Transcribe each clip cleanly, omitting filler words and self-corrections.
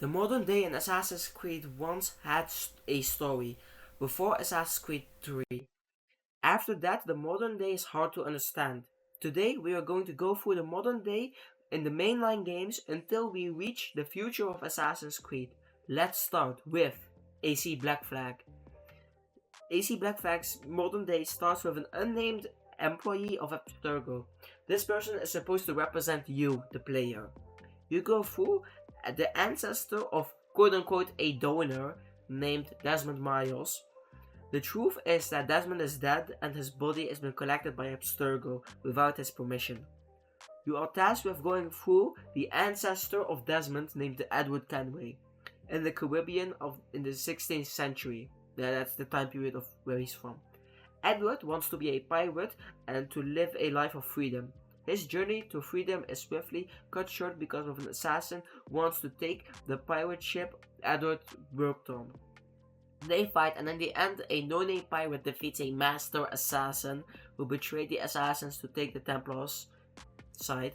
The modern day in Assassin's Creed once had a story, before Assassin's Creed 3. After that, the modern day is hard to understand. Today, we are going to go through the modern day in the mainline games until we reach the future of Assassin's Creed. Let's start with AC Black Flag. AC Black Flag's modern day starts with an unnamed employee of Abstergo. This person is supposed to represent you, the player. You go through the ancestor of quote-unquote a donor named Desmond Miles. The truth is that Desmond is dead and his body has been collected by Abstergo without his permission. You are tasked with going through the ancestor of Desmond named Edward Kenway in the Caribbean in the 16th century. That's the time period of where he's from. Edward wants to be a pirate and to live a life of freedom. His journey to freedom is swiftly cut short because of an assassin who wants to take the pirate ship Edward worked on. They fight, and in the end, a no-name pirate defeats a master assassin who betrayed the assassins to take the Templars' side.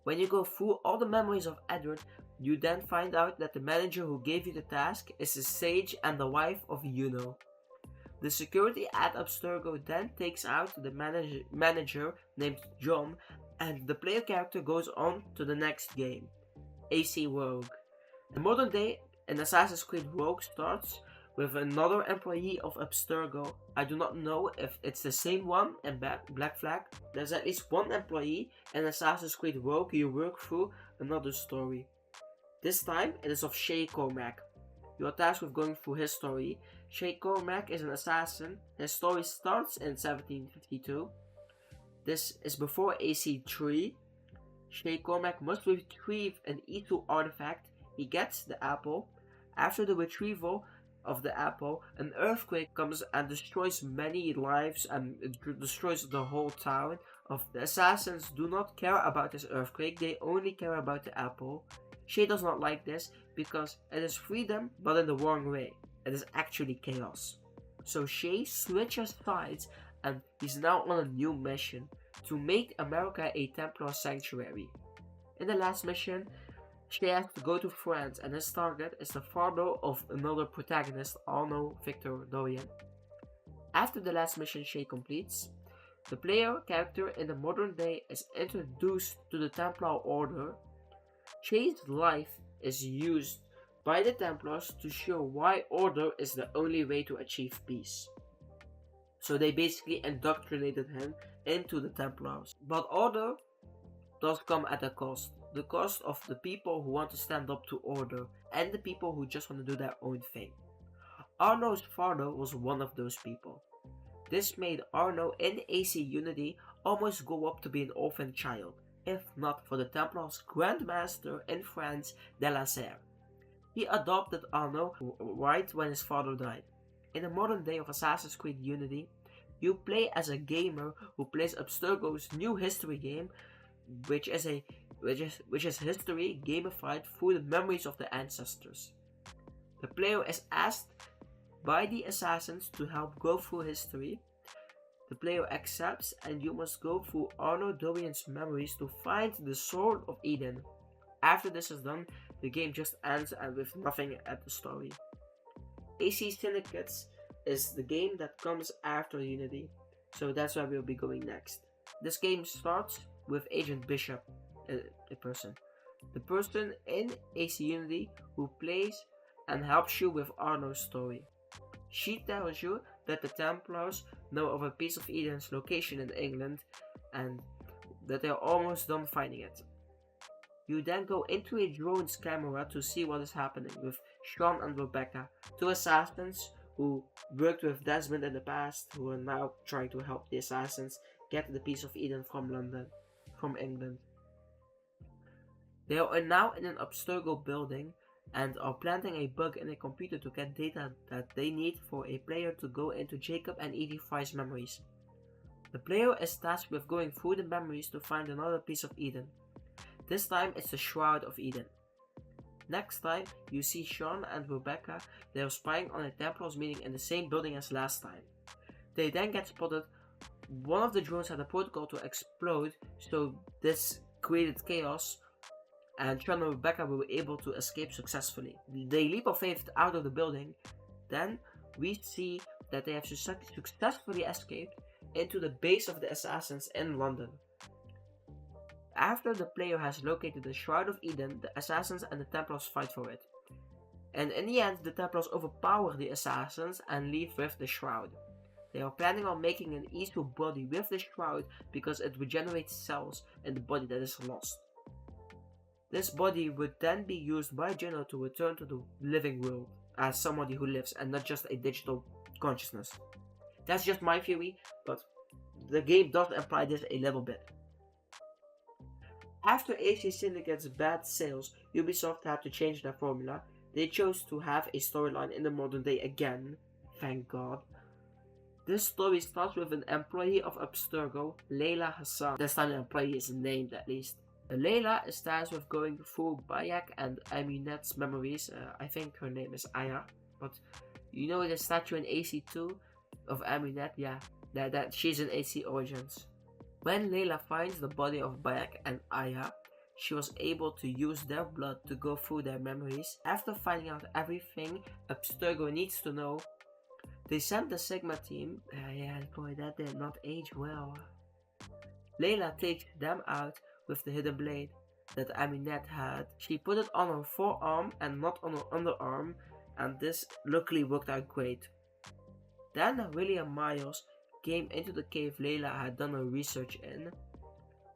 When you go through all the memories of Edward, you then find out that the manager who gave you the task is a sage and the wife of Juno. The security at Abstergo then takes out the manager named John, and the player character goes on to the next game, AC Rogue. The modern day in Assassin's Creed Rogue starts with another employee of Abstergo. I do not know if it's the same one in Black Flag. There's at least one employee in Assassin's Creed Rogue you work through another story. This time it is of Shay Cormac. You are tasked with going through his story. Shay Cormac is an assassin. His story starts in 1752. This is before AC3. Shay Cormac must retrieve an E2 artifact. He gets the apple. After the retrieval of the apple, an earthquake comes and destroys many lives and destroys the whole town. The assassins do not care about this earthquake, they only care about the apple. Shay does not like this because it is freedom but in the wrong way. It is actually chaos. So Shay switches sides and he's now on a new mission to make America a Templar sanctuary. In the last mission, Shay has to go to France and his target is the father of another protagonist, Arno Victor Dorian. After the last mission Shay completes, the player character in the modern day is introduced to the Templar Order. Shay's life is used by the Templars to show why order is the only way to achieve peace. So they basically indoctrinated him into the Templars. But order does come at a cost. The cost of the people who want to stand up to order and the people who just want to do their own thing. Arno's father was one of those people. This made Arno in AC Unity almost grow up to be an orphan child, if not for the Templars' Grand Master in France, de la Serre. He adopted Arno right when his father died. In the modern day of Assassin's Creed Unity, you play as a gamer who plays Abstergo's new history game, which is history gamified through the memories of the ancestors. The player is asked by the assassins to help go through history. The player accepts and you must go through Arno Dorian's memories to find the Sword of Eden. After this is done, the game just ends and with nothing at the story. AC Syndicate is the game that comes after Unity, so that's where we'll be going next. This game starts with Agent Bishop, a person. The person in AC Unity who plays and helps you with Arno's story. She tells you that the Templars know of a piece of Eden's location in England and that they are almost done finding it. You then go into a drone's camera to see what is happening with Sean and Rebecca, two assassins who worked with Desmond in the past, who are now trying to help the assassins get the piece of Eden from England. They are now in an Abstergo building and are planting a bug in a computer to get data that they need for a player to go into Jacob and Edie Fry's memories. The player is tasked with going through the memories to find another piece of Eden. This time it's the Shroud of Eden. Next time you see Sean and Rebecca, they are spying on a Templars meeting in the same building as last time. They then get spotted. One of the drones had a protocol to explode, so this created chaos and Sean and Rebecca were able to escape successfully. They leap of faith out of the building. Then we see that they have successfully escaped into the base of the assassins in London. After the player has located the Shroud of Eden, the assassins and the Templars fight for it. And in the end, the Templars overpower the assassins and leave with the Shroud. They are planning on making an Isu body with the Shroud because it regenerates cells in the body that is lost. This body would then be used by Juno to return to the living world as somebody who lives and not just a digital consciousness. That's just my theory, but the game does imply this a little bit. After AC Syndicate's bad sales, Ubisoft had to change their formula. They chose to have a storyline in the modern day again, thank God. This story starts with an employee of Abstergo, Layla Hassan. This time the employee is named at least. Layla is tasked with going through Bayek and Aminet's memories. I think her name is Aya, but you know the statue in AC2 of Aminet? Yeah, that she's in AC Origins. When Layla finds the body of Bayek and Aya, she was able to use their blood to go through their memories. After finding out everything Abstergo needs to know, they sent the Sigma team. Yeah, boy, that did not age well. Layla takes them out with the hidden blade that Aminet had. She put it on her forearm and not on her underarm, and this luckily worked out great. Then William Miles came into the cave Layla had done her research in.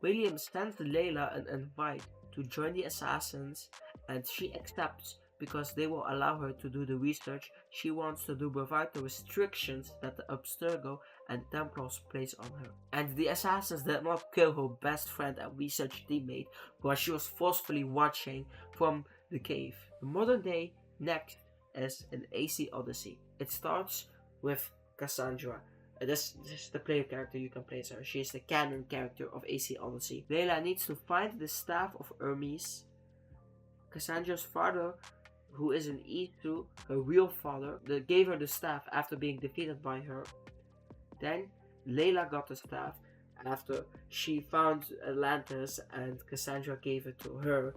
William sends Layla an invite to join the assassins, and she accepts because they will allow her to do the research she wants to do without the restrictions that the Abstergo and Templars place on her. And the assassins did not kill her best friend and research teammate while she was forcefully watching from the cave. The modern day next is an AC Odyssey. It starts with Cassandra. This is the player character you can play as her. She is the canon character of AC Odyssey. Layla needs to find the staff of Hermes. Cassandra's father, who is an Isu, her real father, that gave her the staff after being defeated by her. Then Layla got the staff after she found Atlantis, and Cassandra gave it to her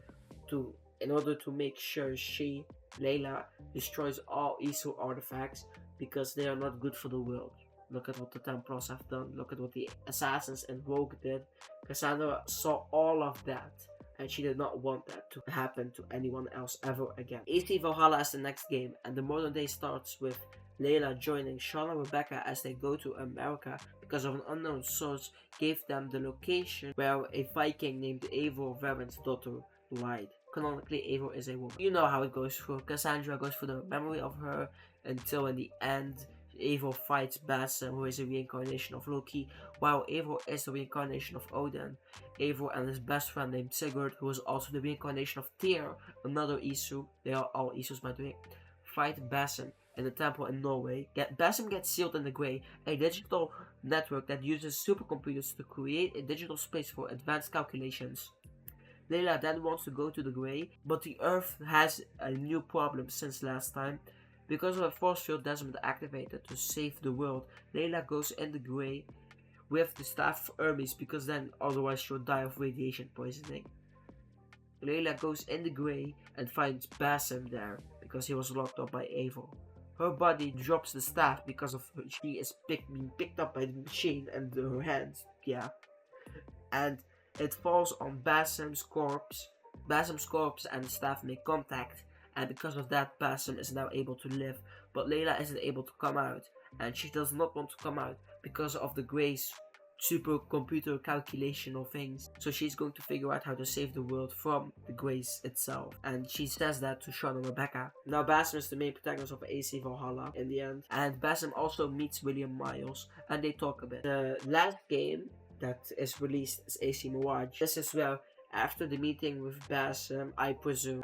in order to make sure Layla, destroys all Isu artifacts because they are not good for the world. Look at what the Templars have done. Look at what the assassins and Rogue did. Cassandra saw all of that, and she did not want that to happen to anyone else ever again. AC Valhalla is the next game, and the modern day starts with Layla joining Sean and Rebecca as they go to America because of an unknown source gave them the location where a Viking named Eivor Varen's daughter lied. Canonically, Eivor is a woman. You know how it goes through. Cassandra goes through the memory of her until in the end Eivor fights Basim, who is a reincarnation of Loki, while Eivor is the reincarnation of Odin. Eivor and his best friend named Sigurd, who is also the reincarnation of Tyr, another Isu, they are all Isus by the way, fight Basim in the temple in Norway. Basim gets sealed in the Grey, a digital network that uses supercomputers to create a digital space for advanced calculations. Layla then wants to go to the Grey, but the Earth has a new problem since last time. Because of a force field Desmond activated to save the world, Layla goes in the Grey with the staff of Hermes because then otherwise she'll die of radiation poisoning. Layla goes in the Grey and finds Basim there because he was locked up by Eivor. Her body drops the staff because of she is being picked up by the machine and her hands, yeah. And it falls on Basim's corpse. Basim's corpse and the staff make contact. And because of that, Basim is now able to live, but Layla isn't able to come out, and she does not want to come out because of the Grey's supercomputer calculational things. So she's going to figure out how to save the world from the Greys itself, and she says that to Sean and Rebecca. Now Basim is the main protagonist of AC Valhalla in the end, and Basim also meets William Miles, and they talk a bit. The last game that is released is AC Mirage. This is where after the meeting with Basim, I presume,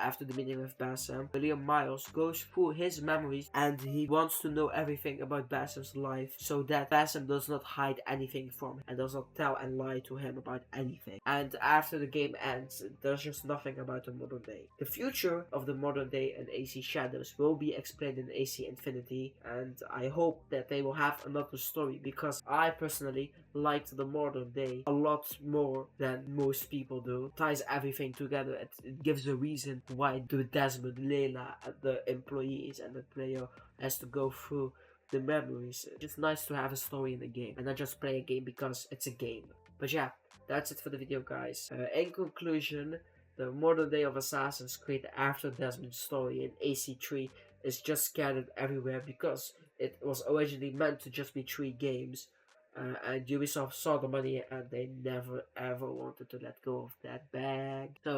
William Miles goes through his memories and he wants to know everything about Basim's life so that Basim does not hide anything from him and does not tell and lie to him about anything. And after the game ends, there's just nothing about the modern day. The future of the modern day in AC Shadows will be explained in AC Infinity, and I hope that they will have another story because I personally liked the modern day a lot more than most people do. ties everything together. It gives a reason why the Desmond, Layla, the employees, and the player has to go through the memories. It's just nice to have a story in the game and not just play a game because it's a game. But yeah, that's it for the video, guys. In conclusion, the modern day of Assassin's Creed after Desmond's story in AC3 is just scattered everywhere because it was originally meant to just be 3 games. And Ubisoft saw the money and they never ever wanted to let go of that bag. So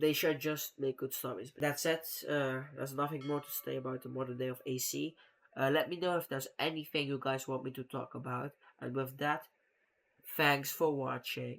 they should just make good stories. But that's it. There's nothing more to say about the modern day of AC. Let me know if there's anything you guys want me to talk about. And with that, thanks for watching.